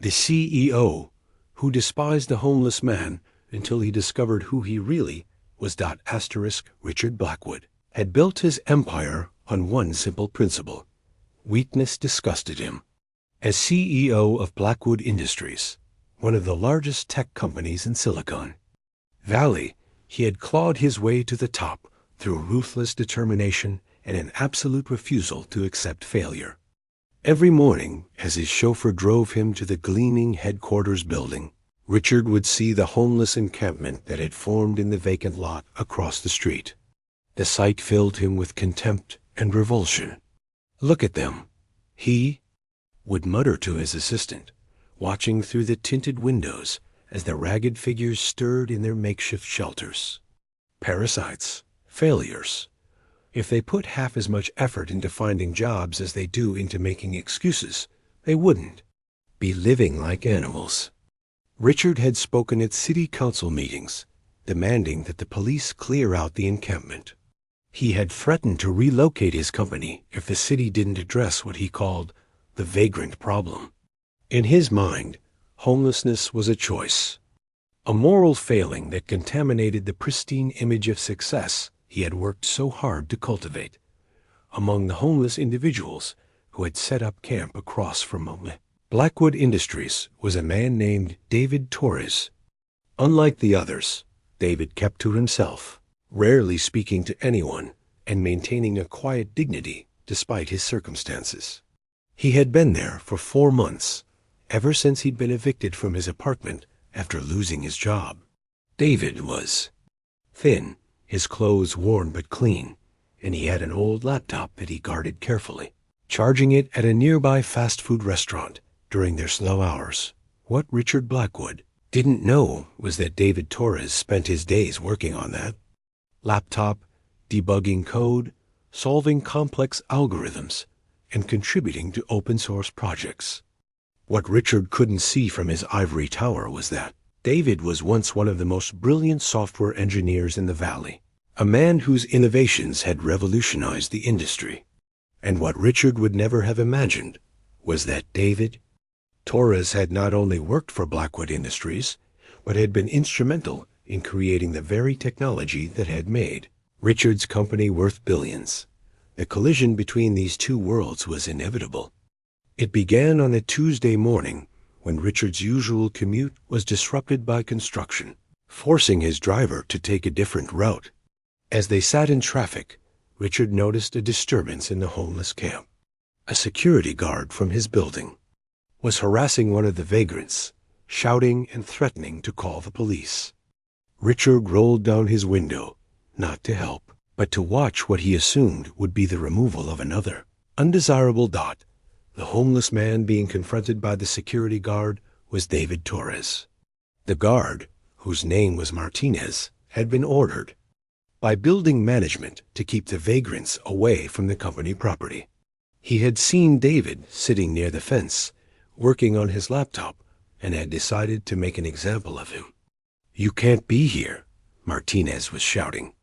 The CEO, who despised the homeless man until he discovered who he really was. Richard Blackwood had built his empire on one simple principle. Weakness disgusted him. As CEO of Blackwood Industries, one of the largest tech companies in Silicon Valley, he had clawed his way to the top through ruthless determination and an absolute refusal to accept failure. Every morning, as his chauffeur drove him to the gleaming headquarters building, Richard would see the homeless encampment that had formed in the vacant lot across the street. The sight filled him with contempt and revulsion. "Look at them," he would mutter to his assistant, watching through the tinted windows as the ragged figures stirred in their makeshift shelters. Parasites, failures. If they put half as much effort into finding jobs as they do into making excuses, they wouldn't be living like animals. Richard had spoken at city council meetings, demanding that the police clear out the encampment. He had threatened to relocate his company if the city didn't address what he called the vagrant problem. In his mind, homelessness was a choice, a moral failing that contaminated the pristine image of success he had worked so hard to cultivate. Among the homeless individuals who had set up camp across from Blackwood Industries was a man named David Torres. Unlike the others, David kept to himself, rarely speaking to anyone and maintaining a quiet dignity despite his circumstances. He had been there for 4 months, ever since he'd been evicted from his apartment after losing his job. David was thin, his clothes worn but clean, and he had an old laptop that he guarded carefully, charging it at a nearby fast food restaurant during their slow hours. What Richard Blackwood didn't know was that David Torres spent his days working on that laptop, debugging code, solving complex algorithms, and contributing to open-source projects. What Richard couldn't see from his ivory tower was that David was once one of the most brilliant software engineers in the valley, a man whose innovations had revolutionized the industry. And what Richard would never have imagined was that David Torres had not only worked for Blackwood Industries, but had been instrumental in creating the very technology that had made Richard's company worth billions. The collision between these two worlds was inevitable. It began on a Tuesday morning when Richard's usual commute was disrupted by construction, forcing his driver to take a different route. As they sat in traffic, Richard noticed a disturbance in the homeless camp. A security guard from his building was harassing one of the vagrants, shouting and threatening to call the police. Richard rolled down his window, not to help, but to watch what he assumed would be the removal of another undesirable dot. The homeless man being confronted by the security guard was David Torres. The guard, whose name was Martinez, had been ordered by building management to keep the vagrants away from the company property. He had seen David sitting near the fence, working on his laptop, and had decided to make an example of him. "You can't be here," Martinez was shouting.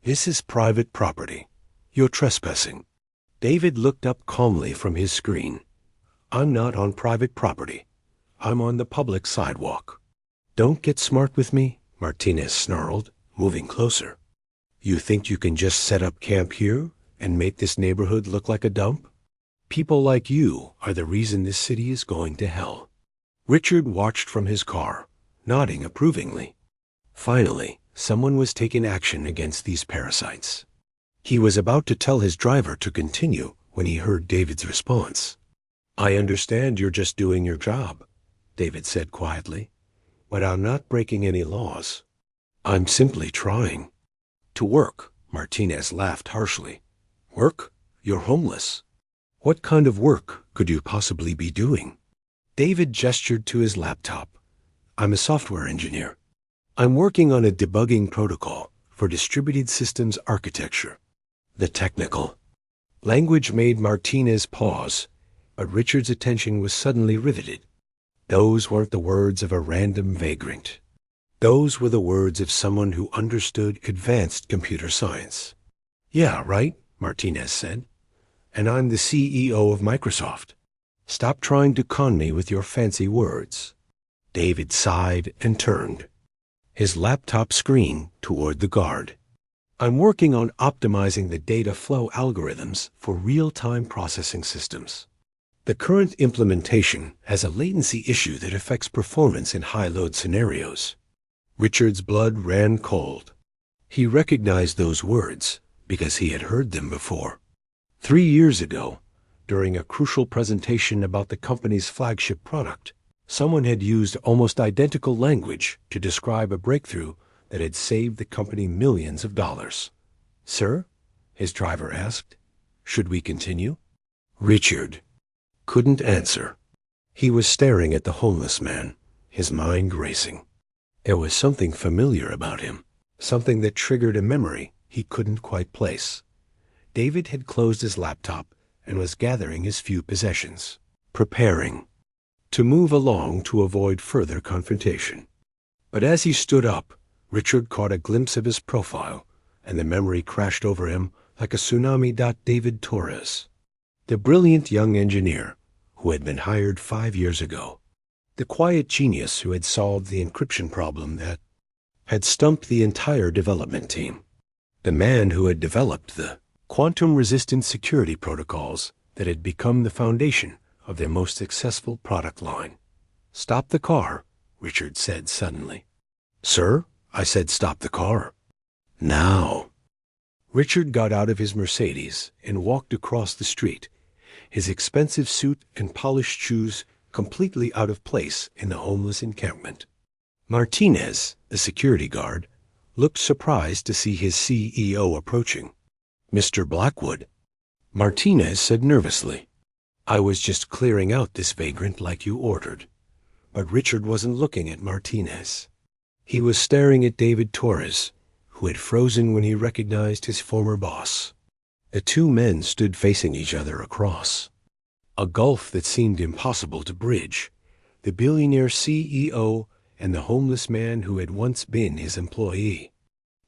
"This is private property. You're trespassing." David looked up calmly from his screen. "I'm not on private property. I'm on the public sidewalk." "Don't get smart with me," Martinez snarled, moving closer. "You think you can just set up camp here and make this neighborhood look like a dump? People like you are the reason this city is going to hell." Richard watched from his car, nodding approvingly. Finally, someone was taking action against these parasites. He was about to tell his driver to continue when he heard David's response. "I understand you're just doing your job," David said quietly, "but I'm not breaking any laws. I'm simply trying to work." Martinez laughed harshly. "Work? You're homeless. What kind of work could you possibly be doing?" David gestured to his laptop. "I'm a software engineer. I'm working on a debugging protocol for distributed systems architecture." The technical language made Martinez pause, but Richard's attention was suddenly riveted. Those weren't the words of a random vagrant. Those were the words of someone who understood advanced computer science. "Yeah, right," Martinez said. "And I'm the CEO of Microsoft. Stop trying to con me with your fancy words. David sighed and turned his laptop screen toward the guard. I'm working on optimizing the data flow algorithms for real-time processing systems. The current implementation has a latency issue that affects performance in high-load scenarios. Richard's blood ran cold. He recognized those words because he had heard them before. 3 years ago, during a crucial presentation about the company's flagship product, someone had used almost identical language to describe a breakthrough that had saved the company millions of dollars. Sir? His driver asked. Should we continue? Richard couldn't answer. He was staring at the homeless man, his mind racing. There was something familiar about him, something that triggered a memory he couldn't quite place. David had closed his laptop and was gathering his few possessions, preparing to move along to avoid further confrontation. But as he stood up, Richard caught a glimpse of his profile, and the memory crashed over him like a tsunami. David Torres, the brilliant young engineer who had been hired 5 years ago, the quiet genius who had solved the encryption problem that had stumped the entire development team, the man who had developed the quantum-resistant security protocols that had become the foundation of their most successful product line. Stop the car, Richard said suddenly. Sir? I said stop the car. Now. Richard got out of his Mercedes and walked across the street, his expensive suit and polished shoes completely out of place in the homeless encampment. Martinez, the security guard, looked surprised to see his CEO approaching. Mr. Blackwood, Martinez said nervously. I was just clearing out this vagrant like you ordered. But Richard wasn't looking at Martinez. He was staring at David Torres, who had frozen when he recognized his former boss. The two men stood facing each other across a gulf that seemed impossible to bridge, the billionaire CEO and the homeless man who had once been his employee.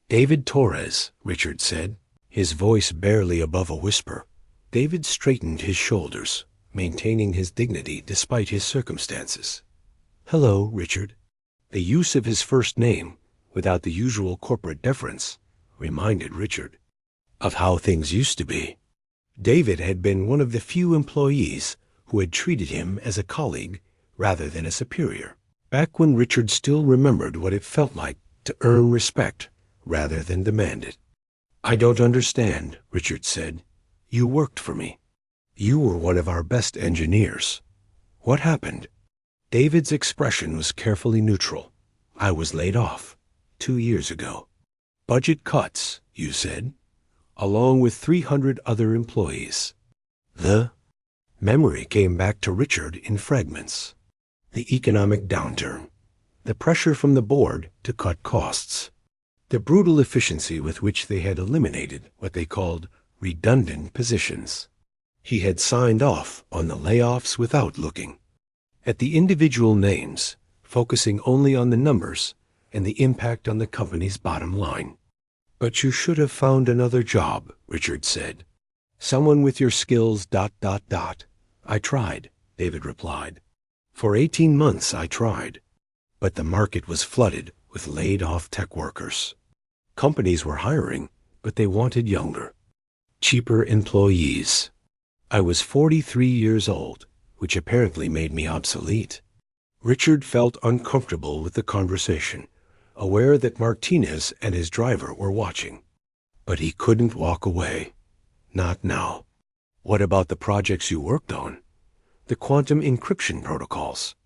David Torres, Richard said, his voice barely above a whisper. David straightened his shoulders, maintaining his dignity despite his circumstances. Hello, Richard. The use of his first name, without the usual corporate deference, reminded Richard of how things used to be. David had been one of the few employees who had treated him as a colleague rather than a superior, back when Richard still remembered what it felt like to earn respect rather than demand it. I don't understand, Richard said. You worked for me. You were one of our best engineers. What happened? David's expression was carefully neutral. I was laid off 2 years ago. Budget cuts, you said, along with 300 other employees. The memory came back to Richard in fragments. The economic downturn, the pressure from the board to cut costs, the brutal efficiency with which they had eliminated what they called redundant positions. He had signed off on the layoffs without looking at the individual names, focusing only on the numbers and the impact on the company's bottom line. But you should have found another job, Richard said. Someone with your skills. I tried, David replied. For 18 months I tried. But the market was flooded with laid-off tech workers. Companies were hiring, but they wanted younger, cheaper employees. I was 43 years old, which apparently made me obsolete. Richard felt uncomfortable with the conversation, aware that Martinez and his driver were watching. But he couldn't walk away. Not now. What about the projects you worked on? The quantum encryption protocols.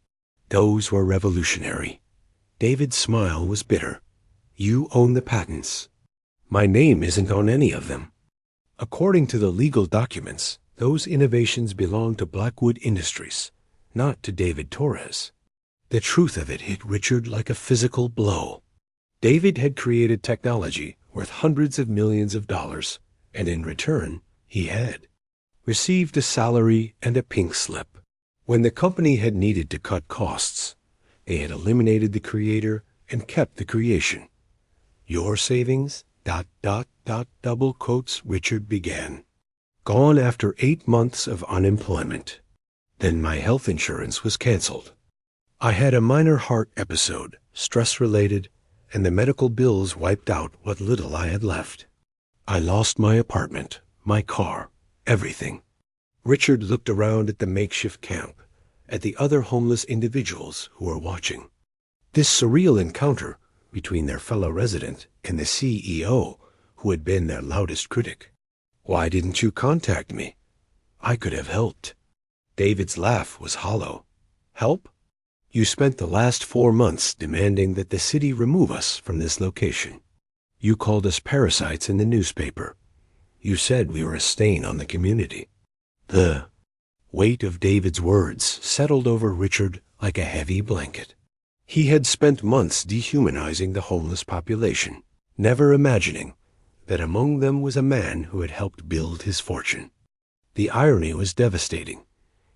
Those were revolutionary. David's smile was bitter. You own the patents. My name isn't on any of them. According to the legal documents, those innovations belong to Blackwood Industries, not to David Torres. The truth of it hit Richard like a physical blow. David had created technology worth hundreds of millions of dollars, and in return, he had received a salary and a pink slip. When the company had needed to cut costs, they had eliminated the creator and kept the creation. Your savings, ... double quotes, Richard began. Gone after 8 months of unemployment. Then my health insurance was canceled. I had a minor heart episode, stress-related, and the medical bills wiped out what little I had left. I lost my apartment, my car, everything. Richard looked around at the makeshift camp, at the other homeless individuals who were watching. This surreal encounter between their fellow resident and the CEO, who had been their loudest critic. "Why didn't you contact me? I could have helped." David's laugh was hollow. "Help? You spent the last 4 months demanding that the city remove us from this location. You called us parasites in the newspaper. You said we were a stain on the community." The weight of David's words settled over Richard like a heavy blanket. He had spent months dehumanizing the homeless population, never imagining that among them was a man who had helped build his fortune. The irony was devastating.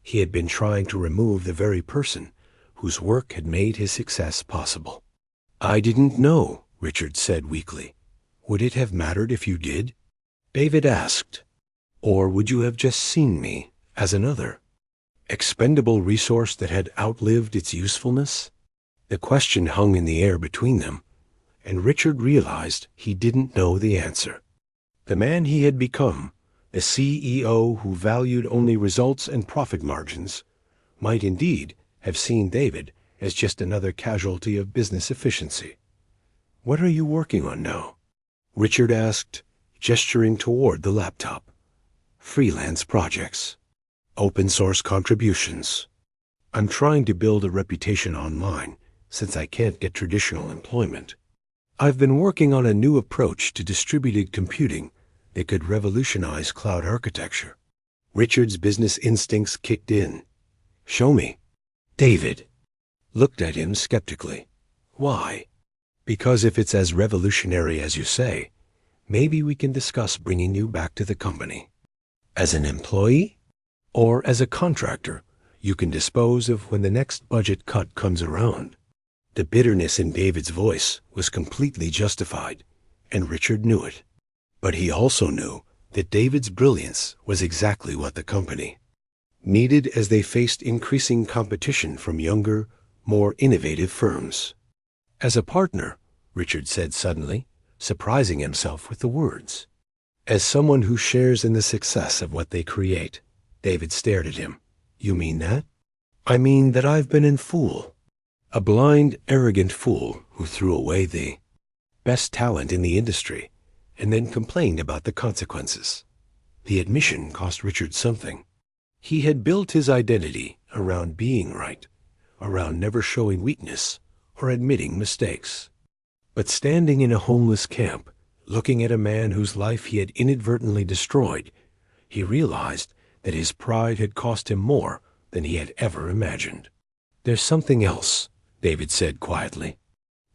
He had been trying to remove the very person whose work had made his success possible. "I didn't know," Richard said weakly. "Would it have mattered if you did?" David asked. "Or would you have just seen me as another expendable resource that had outlived its usefulness?" The question hung in the air between them, and Richard realized he didn't know the answer. The man he had become, the CEO who valued only results and profit margins, might indeed have seen David as just another casualty of business efficiency. "What are you working on now?" Richard asked, gesturing toward the laptop. "Freelance projects. Open source contributions. I'm trying to build a reputation online since I can't get traditional employment. I've been working on a new approach to distributed computing that could revolutionize cloud architecture." Richard's business instincts kicked in. "Show me." David looked at him skeptically. "Why?" "Because if it's as revolutionary as you say, maybe we can discuss bringing you back to the company. As an employee? Or as a contractor you can dispose of when the next budget cut comes around." The bitterness in David's voice was completely justified, and Richard knew it. But he also knew that David's brilliance was exactly what the company needed as they faced increasing competition from younger, more innovative firms. "As a partner," Richard said suddenly, surprising himself with the words. "As someone who shares in the success of what they create." David stared at him. "You mean that?" "I mean that I've been a fool. A blind, arrogant fool who threw away the best talent in the industry and then complained about the consequences." The admission cost Richard something. He had built his identity around being right, around never showing weakness or admitting mistakes. But standing in a homeless camp, looking at a man whose life he had inadvertently destroyed, he realized that his pride had cost him more than he had ever imagined. "There's something else," David said quietly.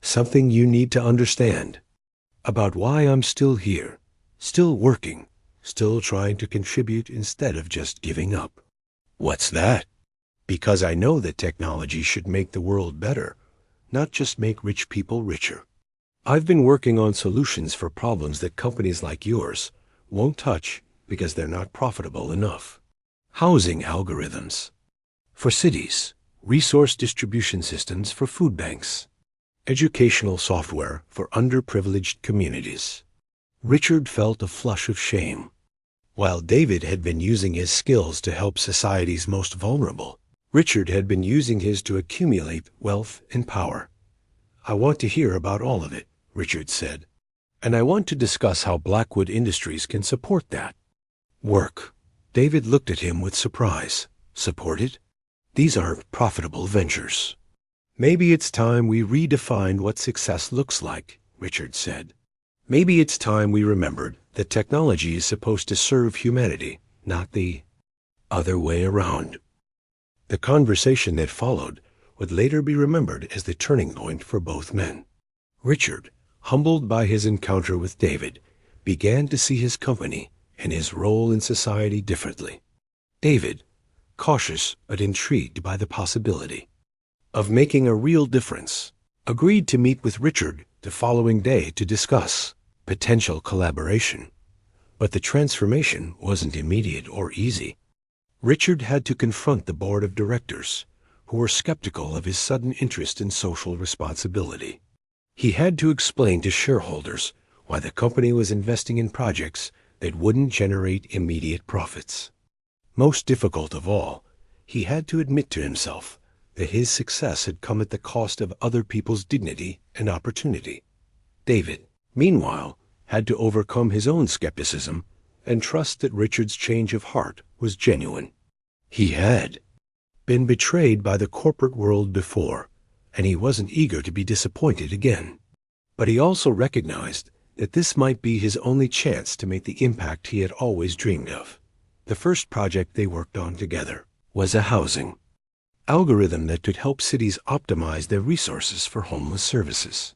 "Something you need to understand about why I'm still here, still working, still trying to contribute instead of just giving up." "What's that?" "Because I know that technology should make the world better, not just make rich people richer. I've been working on solutions for problems that companies like yours won't touch because they're not profitable enough. Housing algorithms for cities, resource distribution systems for food banks, educational software for underprivileged communities." Richard felt a flush of shame. While David had been using his skills to help society's most vulnerable, Richard had been using his to accumulate wealth and power. "I want to hear about all of it," Richard said. "And I want to discuss how Blackwood Industries can support that." "Work." David looked at him with surprise. "Support it? These aren't profitable ventures." "Maybe it's time we redefined what success looks like," Richard said. "Maybe it's time we remembered that technology is supposed to serve humanity, not the other way around." The conversation that followed would later be remembered as the turning point for both men. Richard, humbled by his encounter with David, began to see his company and his role in society differently. David, cautious but intrigued by the possibility of making a real difference, agreed to meet with Richard the following day to discuss potential collaboration. But the transformation wasn't immediate or easy. Richard had to confront the board of directors, who were skeptical of his sudden interest in social responsibility. He had to explain to shareholders why the company was investing in projects that wouldn't generate immediate profits. Most difficult of all, he had to admit to himself that his success had come at the cost of other people's dignity and opportunity. David, meanwhile, had to overcome his own skepticism and trust that Richard's change of heart was genuine. He had been betrayed by the corporate world before, and he wasn't eager to be disappointed again. But he also recognized that this might be his only chance to make the impact he had always dreamed of. The first project they worked on together was a housing algorithm that could help cities optimize their resources for homeless services.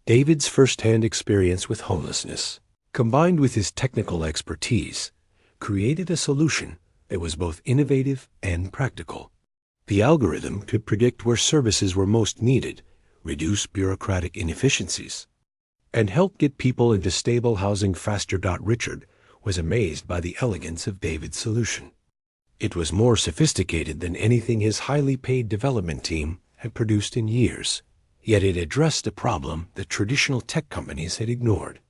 David's first-hand experience with homelessness, combined with his technical expertise, created a solution that was both innovative and practical. The algorithm could predict where services were most needed, reduce bureaucratic inefficiencies, and help get people into stable housing faster. Richard was amazed by the elegance of David's solution. It was more sophisticated than anything his highly paid development team had produced in years, yet it addressed a problem that traditional tech companies had ignored.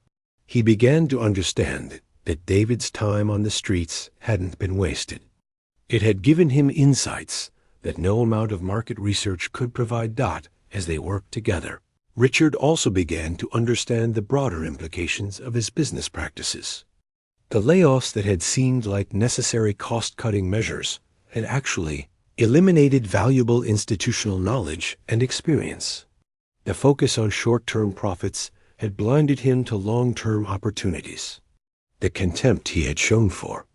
He began to understand that David's time on the streets hadn't been wasted. It had given him insights that no amount of market research could provide. As they worked together, Richard also began to understand the broader implications of his business practices. The layoffs that had seemed like necessary cost-cutting measures had actually eliminated valuable institutional knowledge and experience. The focus on short-term profits had blinded him to long-term opportunities. The contempt he had shown for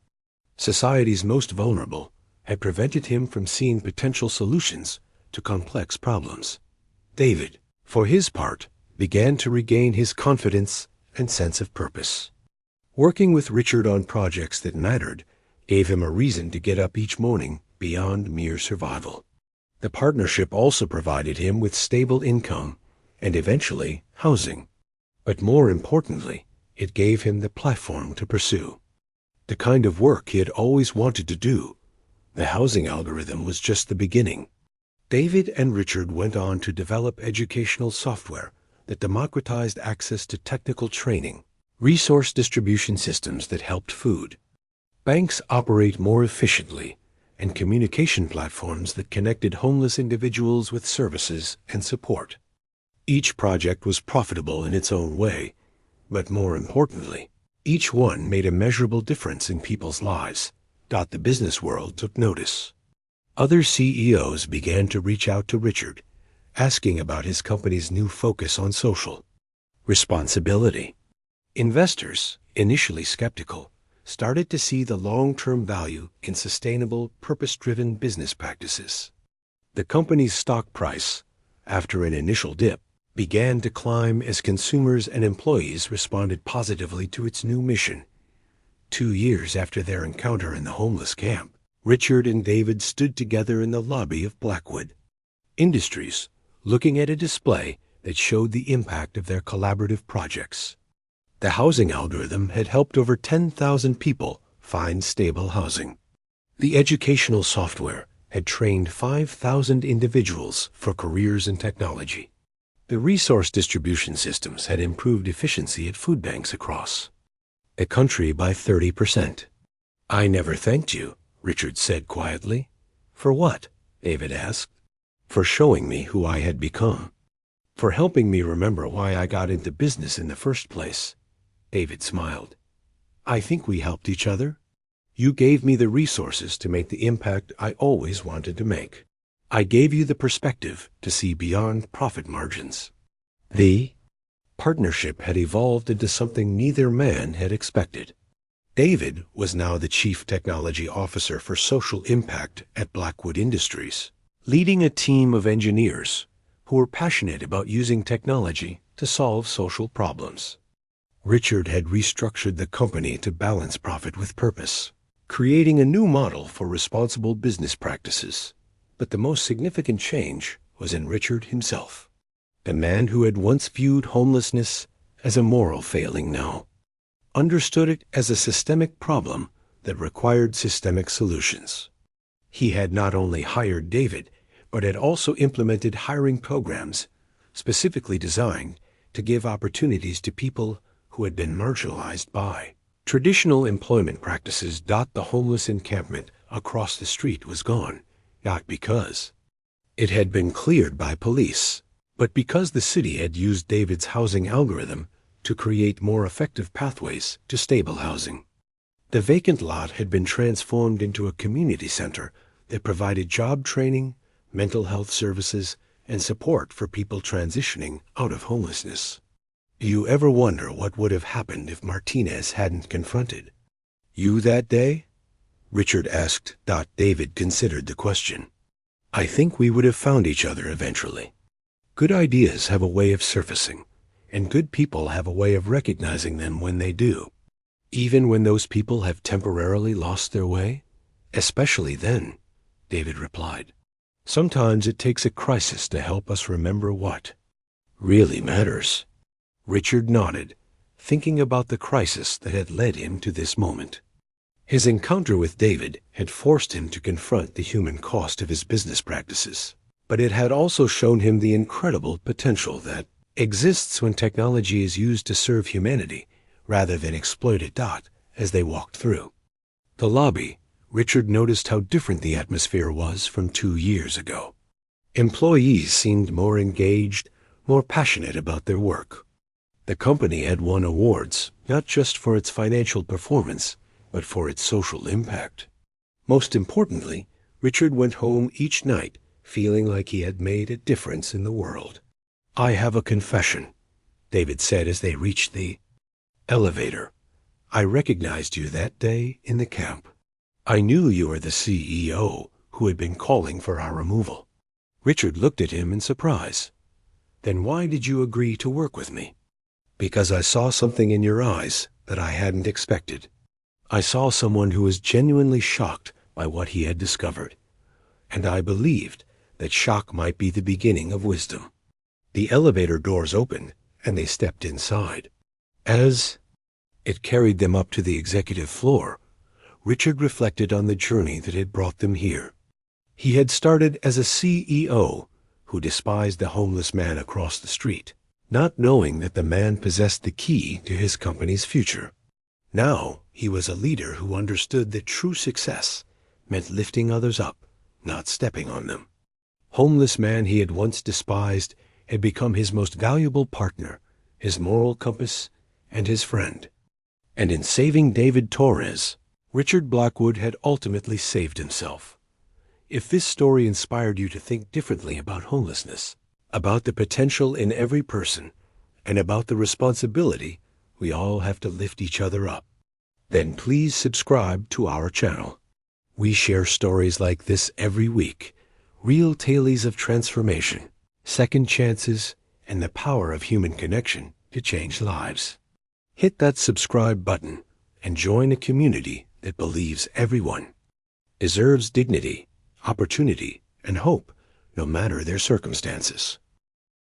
society's most vulnerable had prevented him from seeing potential solutions to complex problems. David, for his part, began to regain his confidence and sense of purpose. Working with Richard on projects that mattered gave him a reason to get up each morning beyond mere survival. The partnership also provided him with stable income and eventually housing. But more importantly, it gave him the platform to pursue the kind of work he had always wanted to do. The housing algorithm was just the beginning. David and Richard went on to develop educational software that democratized access to technical training, resource distribution systems that helped food banks operate more efficiently, and communication platforms that connected homeless individuals with services and support. Each project was profitable in its own way, but more importantly, each one made a measurable difference in people's lives. The business world took notice. Other CEOs began to reach out to Richard, asking about his company's new focus on social responsibility. Investors, initially skeptical, started to see the long-term value in sustainable, purpose-driven business practices. The company's stock price, after an initial dip, began to climb as consumers and employees responded positively to its new mission. 2 years after their encounter in the homeless camp, Richard and David stood together in the lobby of Blackwood Industries, looking at a display that showed the impact of their collaborative projects. The housing algorithm had helped over 10,000 people find stable housing. The educational software had trained 5,000 individuals for careers in technology. The resource distribution systems had improved efficiency at food banks across the country by 30%. "I never thanked you," Richard said quietly. "For what?" David asked. "For showing me who I had become. For helping me remember why I got into business in the first place." David smiled. "I think we helped each other. You gave me the resources to make the impact I always wanted to make. I gave you the perspective to see beyond profit margins." The partnership had evolved into something neither man had expected. David was now the Chief Technology Officer for Social Impact at Blackwood Industries, leading a team of engineers who were passionate about using technology to solve social problems. Richard had restructured the company to balance profit with purpose, creating a new model for responsible business practices. But the most significant change was in Richard himself. The man who had once viewed homelessness as a moral failing now understood it as a systemic problem that required systemic solutions. He had not only hired David, but had also implemented hiring programs specifically designed to give opportunities to people who had been marginalized by traditional employment practices. The homeless encampment across the street was gone, not because it had been cleared by police, but because the city had used David's housing algorithm to create more effective pathways to stable housing. The vacant lot had been transformed into a community center that provided job training, mental health services, and support for people transitioning out of homelessness. Do you ever wonder what would have happened if Martinez hadn't confronted you that day? Richard asked. David considered the question. I think we would have found each other eventually. Good ideas have a way of surfacing, and good people have a way of recognizing them when they do. Even when those people have temporarily lost their way? Especially then, David replied. Sometimes it takes a crisis to help us remember what really matters. Richard nodded, thinking about the crisis that had led him to this moment. His encounter with David had forced him to confront the human cost of his business practices, but it had also shown him the incredible potential that exists when technology is used to serve humanity rather than exploit it. As they walked through the lobby, Richard noticed how different the atmosphere was from 2 years ago. Employees seemed more engaged, more passionate about their work. The company had won awards, not just for its financial performance, but for its social impact. Most importantly, Richard went home each night feeling like he had made a difference in the world. I have a confession, David said as they reached the elevator. I recognized you that day in the camp. I knew you were the CEO who had been calling for our removal. Richard looked at him in surprise. Then why did you agree to work with me? Because I saw something in your eyes that I hadn't expected. I saw someone who was genuinely shocked by what he had discovered, and I believed that shock might be the beginning of wisdom. The elevator doors opened, and they stepped inside. As it carried them up to the executive floor, Richard reflected on the journey that had brought them here. He had started as a CEO who despised the homeless man across the street, not knowing that the man possessed the key to his company's future. Now he was a leader who understood that true success meant lifting others up, not stepping on them. Homeless man he had once despised had become his most valuable partner, his moral compass, and his friend. And in saving David Torres, Richard Blackwood had ultimately saved himself. If this story inspired you to think differently about homelessness, about the potential in every person, and about the responsibility we all have to lift each other up, then please subscribe to our channel. We share stories like this every week, real tales of transformation, second chances, and the power of human connection to change lives. Hit that subscribe button and join a community that believes everyone deserves dignity, opportunity, and hope, no matter their circumstances.